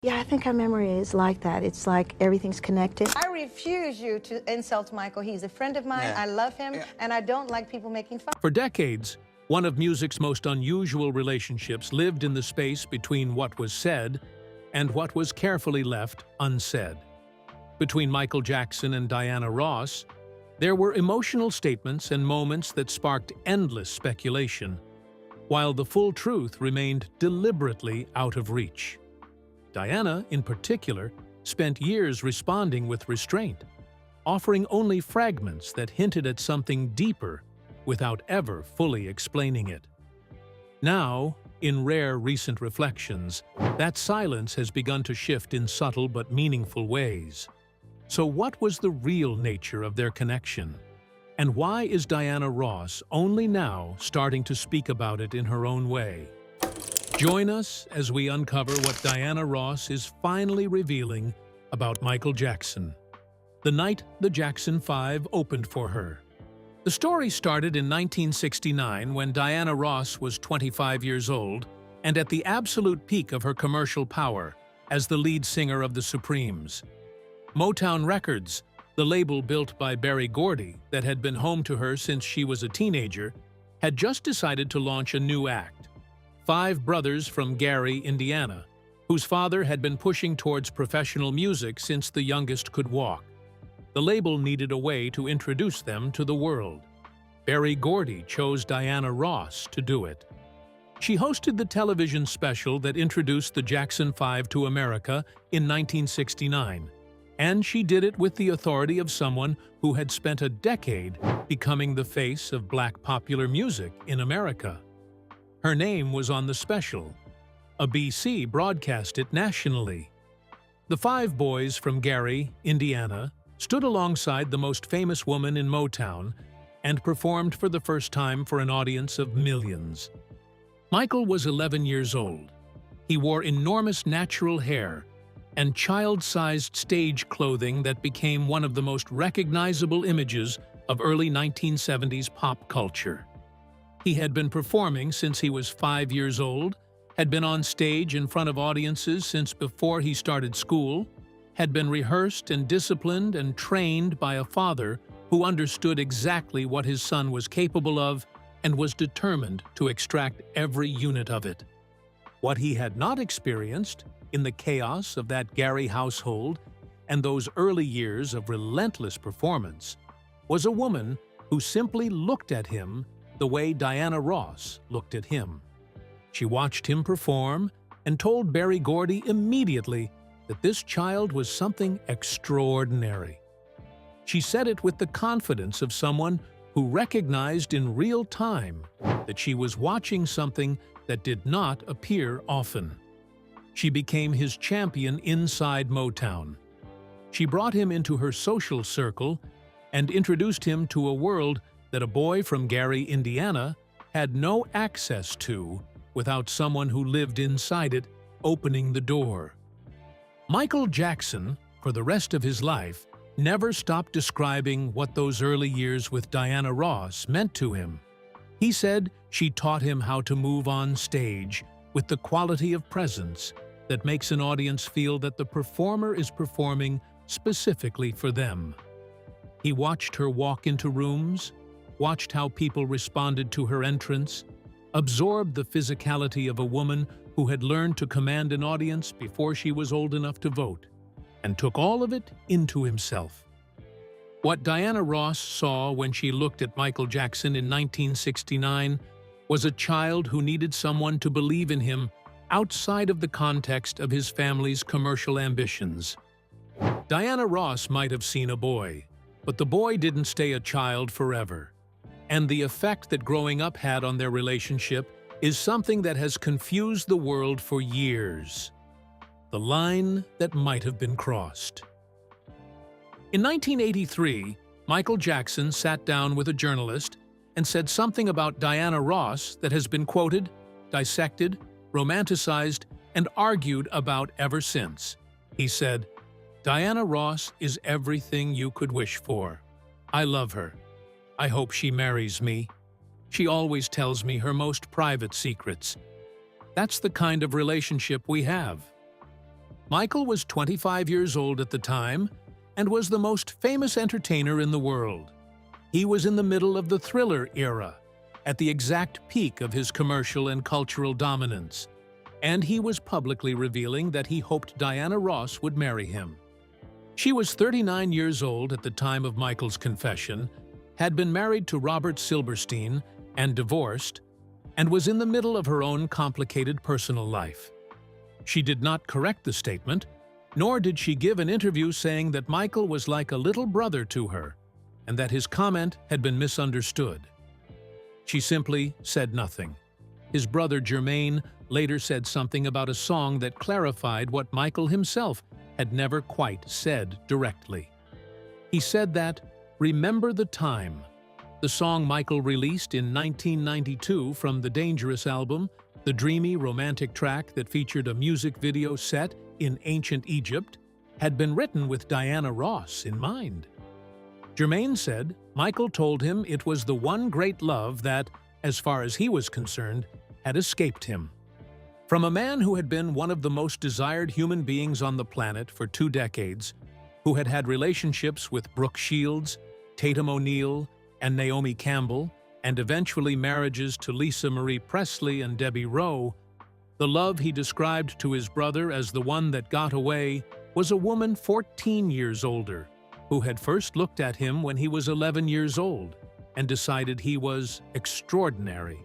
Yeah, I think our memory is like that. It's like everything's connected. I refuse you to insult Michael. He's a friend of mine. Yeah. I love him, Yeah. and I don't like people making fun. For decades, one of music's most unusual relationships lived in the space between what was said and what was carefully left unsaid. Between Michael Jackson and Diana Ross, there were emotional statements and moments that sparked endless speculation, while the full truth remained deliberately out of reach. Diana, in particular, spent years responding with restraint, offering only fragments that hinted at something deeper without ever fully explaining it. Now, in rare recent reflections, that silence has begun to shift in subtle but meaningful ways. So what was the real nature of their connection? And why is Diana Ross only now starting to speak about it in her own way? Join us as we uncover what Diana Ross is finally revealing about Michael Jackson, the night the Jackson 5 opened for her. The story started in 1969 when Diana Ross was 25 years old and at the absolute peak of her commercial power as the lead singer of the Supremes. Motown Records, the label built by Berry Gordy that had been home to her since she was a teenager, had just decided to launch a new act. 5 brothers from Gary, Indiana, whose father had been pushing towards professional music since the youngest could walk. The label needed a way to introduce them to the world. Berry Gordy chose Diana Ross to do it. She hosted the television special that introduced the Jackson 5 to America in 1969, and she did it with the authority of someone who had spent a decade becoming the face of Black popular music in America. Her name was on the special. ABC broadcast it nationally. The 5 boys from Gary, Indiana, stood alongside the most famous woman in Motown and performed for the first time for an audience of millions. Michael was 11 years old. He wore enormous natural hair and child-sized stage clothing that became one of the most recognizable images of early 1970s pop culture. He had been performing since he was 5 years old, had been on stage in front of audiences since before he started school, had been rehearsed and disciplined and trained by a father who understood exactly what his son was capable of and was determined to extract every unit of it. What he had not experienced in the chaos of that Gary household and those early years of relentless performance was a woman who simply looked at him the way Diana Ross looked at him. She watched him perform and told Berry Gordy immediately that this child was something extraordinary. She said it with the confidence of someone who recognized in real time that she was watching something that did not appear often. She became his champion inside Motown. She brought him into her social circle and introduced him to a world that a boy from Gary, Indiana, had no access to without someone who lived inside it opening the door. Michael Jackson, for the rest of his life, never stopped describing what those early years with Diana Ross meant to him. He said she taught him how to move on stage with the quality of presence that makes an audience feel that the performer is performing specifically for them. He watched her walk into rooms, watched how people responded to her entrance, absorbed the physicality of a woman who had learned to command an audience before she was old enough to vote, and took all of it into himself. What Diana Ross saw when she looked at Michael Jackson in 1969 was a child who needed someone to believe in him outside of the context of his family's commercial ambitions. Diana Ross might have seen a boy, but the boy didn't stay a child forever. And the effect that growing up had on their relationship is something that has confused the world for years. The line that might have been crossed. In 1983, Michael Jackson sat down with a journalist and said something about Diana Ross that has been quoted, dissected, romanticized, and argued about ever since. He said, "Diana Ross is everything you could wish for. I love her. I hope she marries me. She always tells me her most private secrets. That's the kind of relationship we have." Michael was 25 years old at the time and was the most famous entertainer in the world. He was in the middle of the Thriller era, at the exact peak of his commercial and cultural dominance, and he was publicly revealing that he hoped Diana Ross would marry him. She was 39 years old at the time of Michael's confession, had been married to Robert Silberstein and divorced, and was in the middle of her own complicated personal life. She did not correct the statement, nor did she give an interview saying that Michael was like a little brother to her, and that his comment had been misunderstood. She simply said nothing. His brother Jermaine later said something about a song that clarified what Michael himself had never quite said directly. He said that, "Remember the Time," the song Michael released in 1992 from the Dangerous album, the dreamy romantic track that featured a music video set in ancient Egypt, had been written with Diana Ross in mind. Jermaine said Michael told him it was the one great love that, as far as he was concerned, had escaped him. From a man who had been one of the most desired human beings on the planet for 2 decades, who had had relationships with Brooke Shields, Tatum O'Neal, and Naomi Campbell, and eventually marriages to Lisa Marie Presley and Debbie Rowe, the love he described to his brother as the one that got away was a woman 14 years older, who had first looked at him when he was 11 years old and decided he was extraordinary.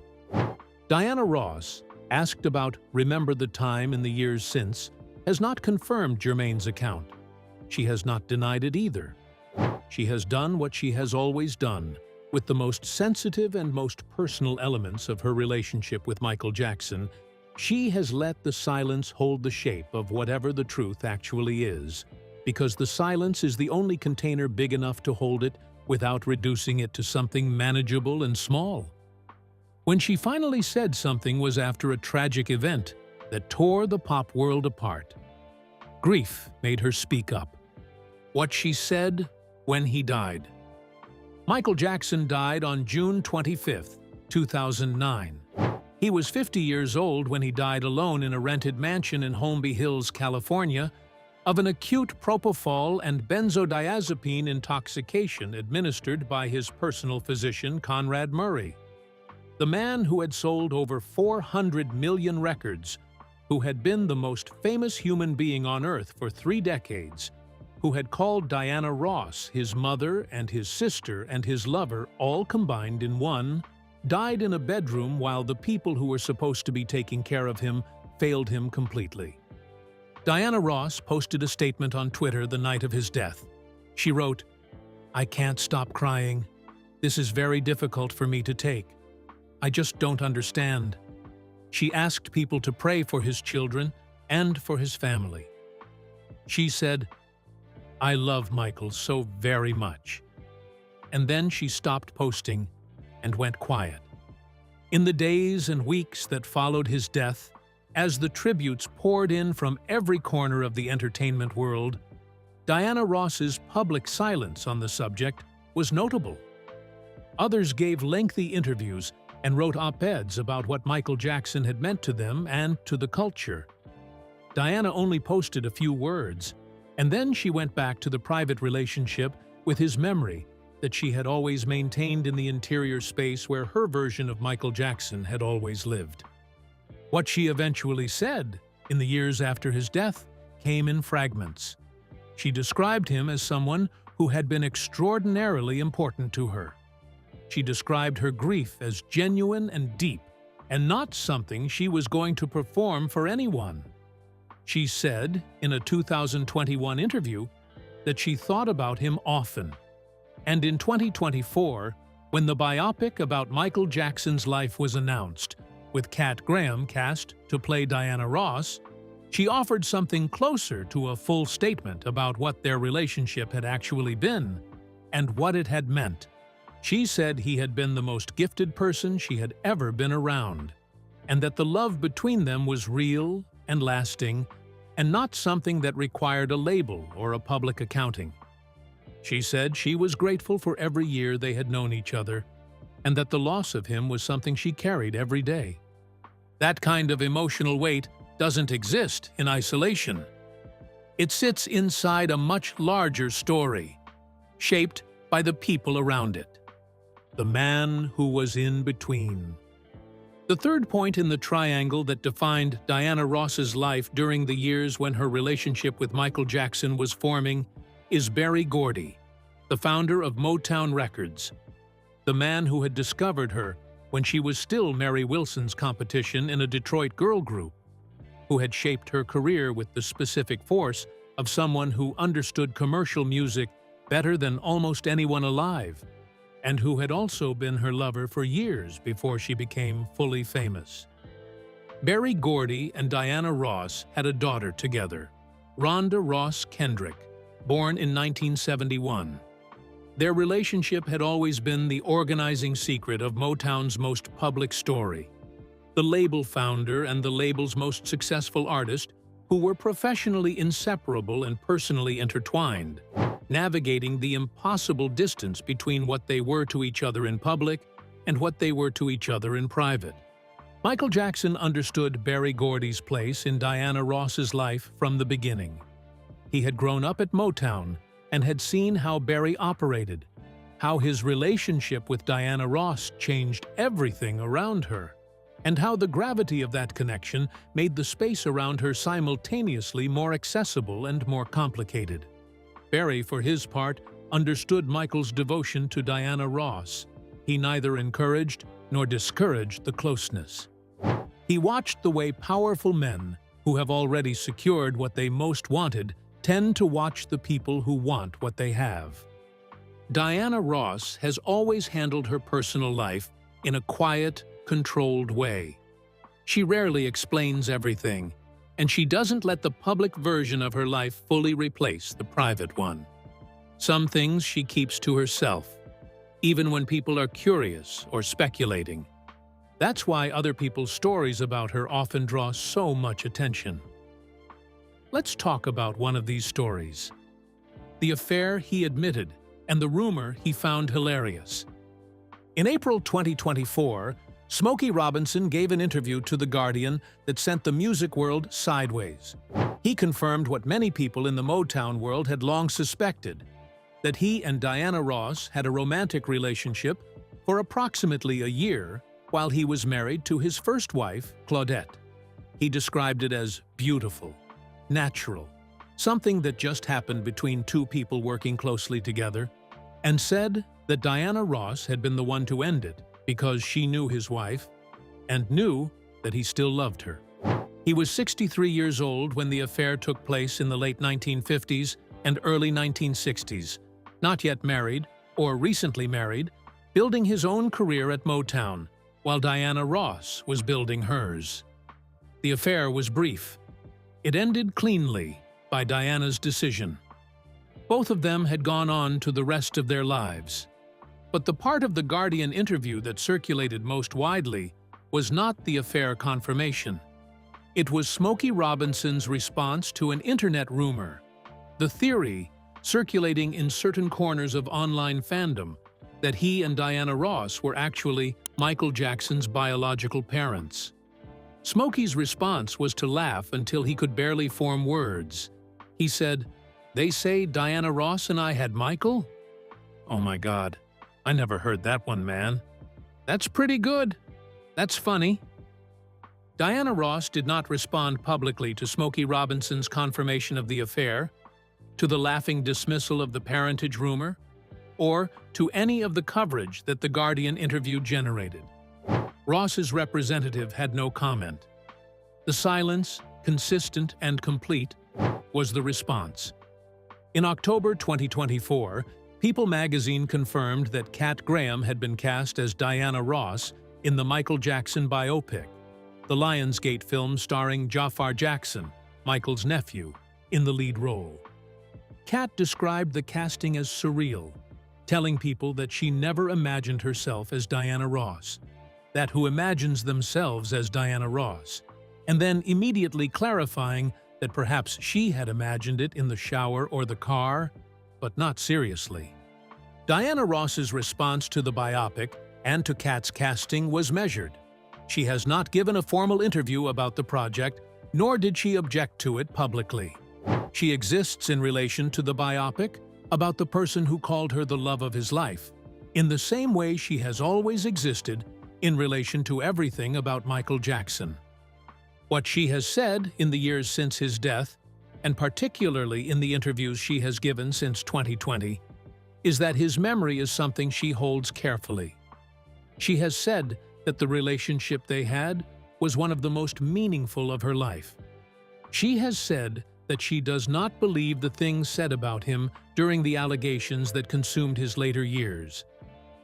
Diana Ross, asked about "Remember the Time" in the years since, has not confirmed Jermaine's account. She has not denied it either. She has done what she has always done, with the most sensitive and most personal elements of her relationship with Michael Jackson. She has let the silence hold the shape of whatever the truth actually is, because the silence is the only container big enough to hold it without reducing it to something manageable and small. When she finally said something was after a tragic event that tore the pop world apart. Grief made her speak up. What she said when he died. Michael Jackson died on June 25, 2009. He was 50 years old when he died alone in a rented mansion in Holmby Hills, California, of an acute propofol and benzodiazepine intoxication administered by his personal physician, Conrad Murray. The man who had sold over 400 million records, who had been the most famous human being on Earth for 3 decades, who had called Diana Ross his mother and his sister and his lover all combined in one, died in a bedroom while the people who were supposed to be taking care of him failed him completely. Diana Ross posted a statement on Twitter the night of his death. She wrote, "I can't stop crying. This is very difficult for me to take. I just don't understand." She asked people to pray for his children and for his family. She said, "I love Michael so very much." And then she stopped posting and went quiet. In the days and weeks that followed his death, as the tributes poured in from every corner of the entertainment world, Diana Ross's public silence on the subject was notable. Others gave lengthy interviews and wrote op-eds about what Michael Jackson had meant to them and to the culture. Diana only posted a few words, and then she went back to the private relationship with his memory that she had always maintained in the interior space where her version of Michael Jackson had always lived. What she eventually said, in the years after his death, came in fragments. She described him as someone who had been extraordinarily important to her. She described her grief as genuine and deep, and not something she was going to perform for anyone. She said, in a 2021 interview, that she thought about him often. And in 2024, when the biopic about Michael Jackson's life was announced, with Kat Graham cast to play Diana Ross, she offered something closer to a full statement about what their relationship had actually been and what it had meant. She said he had been the most gifted person she had ever been around, and that the love between them was real and lasting, and not something that required a label or a public accounting. She said she was grateful for every year they had known each other, and that the loss of him was something she carried every day. That kind of emotional weight doesn't exist in isolation. It sits inside a much larger story, shaped by the people around it. The man who was in between. The third point in the triangle that defined Diana Ross's life during the years when her relationship with Michael Jackson was forming is Berry Gordy, the founder of Motown Records, the man who had discovered her when she was still Mary Wilson's competition in a Detroit girl group, who had shaped her career with the specific force of someone who understood commercial music better than almost anyone alive, and who had also been her lover for years before she became fully famous. Berry Gordy and Diana Ross had a daughter together, Rhonda Ross Kendrick, born in 1971. Their relationship had always been the organizing secret of Motown's most public story. The label founder and the label's most successful artist, who were professionally inseparable and personally intertwined, navigating the impossible distance between what they were to each other in public and what they were to each other in private. Michael Jackson understood Berry Gordy's place in Diana Ross's life from the beginning. He had grown up at Motown and had seen how Berry operated, how his relationship with Diana Ross changed everything around her, and how the gravity of that connection made the space around her simultaneously more accessible and more complicated. Berry, for his part, understood Michael's devotion to Diana Ross. He neither encouraged nor discouraged the closeness. He watched the way powerful men, who have already secured what they most wanted, tend to watch the people who want what they have. Diana Ross has always handled her personal life in a quiet, controlled way. She rarely explains everything, and she doesn't let the public version of her life fully replace the private one. Some things she keeps to herself, even when people are curious or speculating. That's why other people's stories about her often draw so much attention. Let's talk about one of these stories. The affair he admitted and the rumor he found hilarious. In April 2024, Smokey Robinson gave an interview to The Guardian that sent the music world sideways. He confirmed what many people in the Motown world had long suspected, that he and Diana Ross had a romantic relationship for approximately a year while he was married to his first wife, Claudette. He described it as beautiful, natural, something that just happened between two people working closely together, and said that Diana Ross had been the one to end it because she knew his wife and knew that he still loved her. He was 63 years old when the affair took place in the late 1950s and early 1960s, not yet married or recently married, building his own career at Motown, while Diana Ross was building hers. The affair was brief. It ended cleanly by Diana's decision. Both of them had gone on to the rest of their lives. But the part of the Guardian interview that circulated most widely was not the affair confirmation. It was Smokey Robinson's response to an internet rumor, the theory circulating in certain corners of online fandom that he and Diana Ross were actually Michael Jackson's biological parents. Smokey's response was to laugh until he could barely form words. He said, "They say Diana Ross and I had Michael? Oh my God, I never heard that one, man. That's pretty good. That's funny." Diana Ross did not respond publicly to Smokey Robinson's confirmation of the affair, to the laughing dismissal of the parentage rumor, or to any of the coverage that the Guardian interview generated. Ross's representative had no comment. The silence, consistent and complete, was the response. In October 2024, People magazine confirmed that Kat Graham had been cast as Diana Ross in the Michael Jackson biopic, the Lionsgate film starring Jafar Jackson, Michael's nephew, in the lead role. Kat described the casting as surreal, telling people that she never imagined herself as Diana Ross, that who imagines themselves as Diana Ross, and then immediately clarifying that perhaps she had imagined it in the shower or the car, but not seriously. Diana Ross's response to the biopic and to Kat's casting was measured. She has not given a formal interview about the project, nor did she object to it publicly. She exists in relation to the biopic about the person who called her the love of his life, in the same way she has always existed in relation to everything about Michael Jackson. What she has said in the years since his death, and particularly in the interviews she has given since 2020, is that his memory is something she holds carefully. She has said that the relationship they had was one of the most meaningful of her life. She has said that she does not believe the things said about him during the allegations that consumed his later years,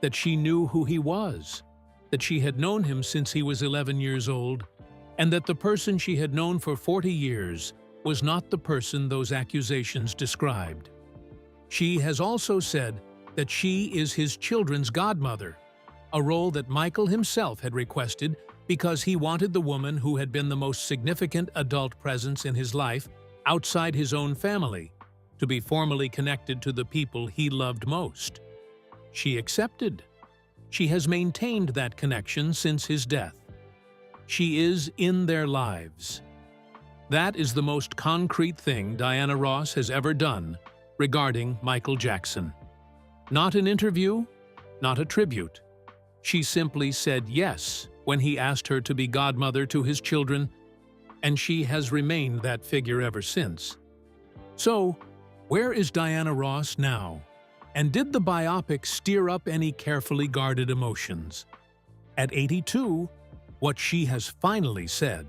that she knew who he was, that she had known him since he was 11 years old, and that the person she had known for 40 years was not the person those accusations described. She has also said that she is his children's godmother, a role that Michael himself had requested because he wanted the woman who had been the most significant adult presence in his life outside his own family to be formally connected to the people he loved most. She accepted. She has maintained that connection since his death. She is in their lives. That is the most concrete thing Diana Ross has ever done regarding Michael Jackson. Not an interview, not a tribute. She simply said yes when he asked her to be godmother to his children, and she has remained that figure ever since. So, where is Diana Ross now? And did the biopic stir up any carefully guarded emotions? At 82, what she has finally said.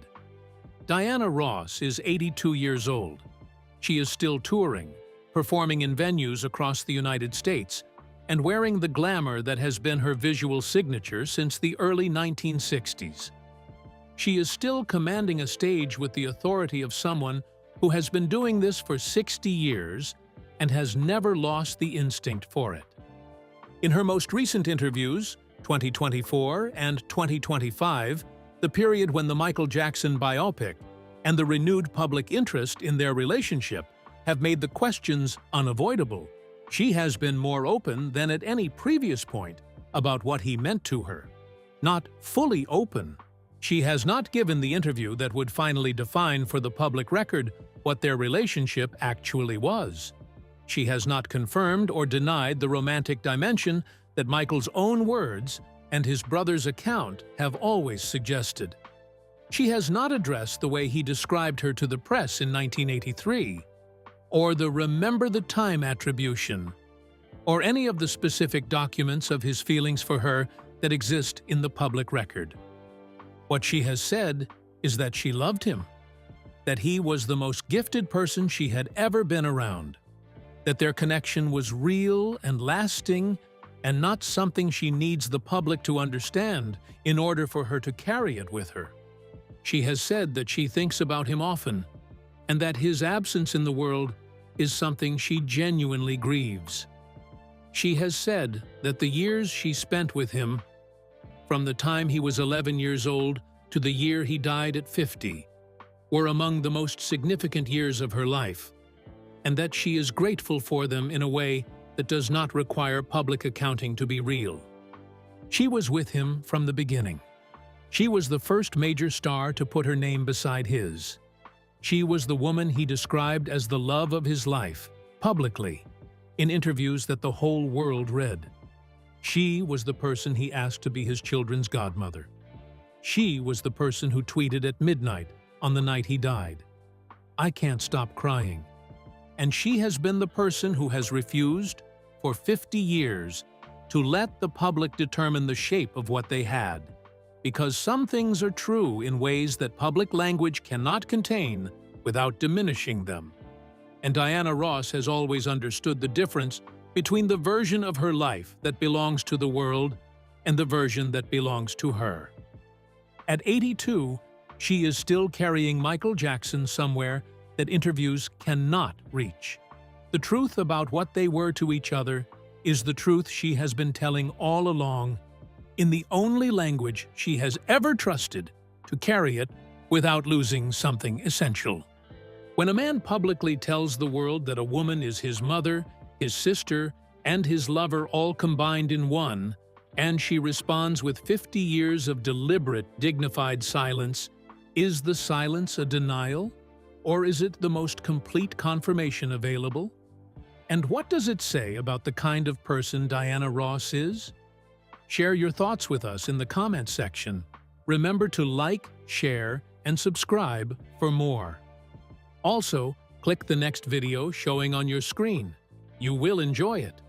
Diana Ross is 82 years old. She is still touring, performing in venues across the United States, and wearing the glamour that has been her visual signature since the early 1960s. She is still commanding a stage with the authority of someone who has been doing this for 60 years and has never lost the instinct for it. In her most recent interviews, 2024 and 2025, the period when the Michael Jackson biopic and the renewed public interest in their relationship have made the questions unavoidable, she has been more open than at any previous point about what he meant to her. Not fully open. She has not given the interview that would finally define for the public record what their relationship actually was. She has not confirmed or denied the romantic dimension that Michael's own words and his brother's account have always suggested. She has not addressed the way he described her to the press in 1983, or the Remember the Time attribution, or any of the specific documents of his feelings for her that exist in the public record. What she has said is that she loved him, that he was the most gifted person she had ever been around, that their connection was real and lasting and not something she needs the public to understand in order for her to carry it with her. She has said that she thinks about him often, and that his absence in the world is something she genuinely grieves. She has said that the years she spent with him, from the time he was 11 years old to the year he died at 50, were among the most significant years of her life, and that she is grateful for them in a way that does not require public accounting to be real. She was with him from the beginning. She was the first major star to put her name beside his. She was the woman he described as the love of his life, publicly, in interviews that the whole world read. She was the person he asked to be his children's godmother. She was the person who tweeted at midnight on the night he died, "I can't stop crying." And she has been the person who has refused, for 50 years, to let the public determine the shape of what they had, because some things are true in ways that public language cannot contain without diminishing them. And Diana Ross has always understood the difference between the version of her life that belongs to the world and the version that belongs to her. At 82, she is still carrying Michael Jackson somewhere that interviews cannot reach. The truth about what they were to each other is the truth she has been telling all along, in the only language she has ever trusted to carry it without losing something essential. When a man publicly tells the world that a woman is his mother, his sister, and his lover all combined in one, and she responds with 50 years of deliberate, dignified silence, is the silence a denial? Or is it the most complete confirmation available? And what does it say about the kind of person Diana Ross is? Share your thoughts with us in the comments section. Remember to like, share, and subscribe for more. Also, click the next video showing on your screen. You will enjoy it.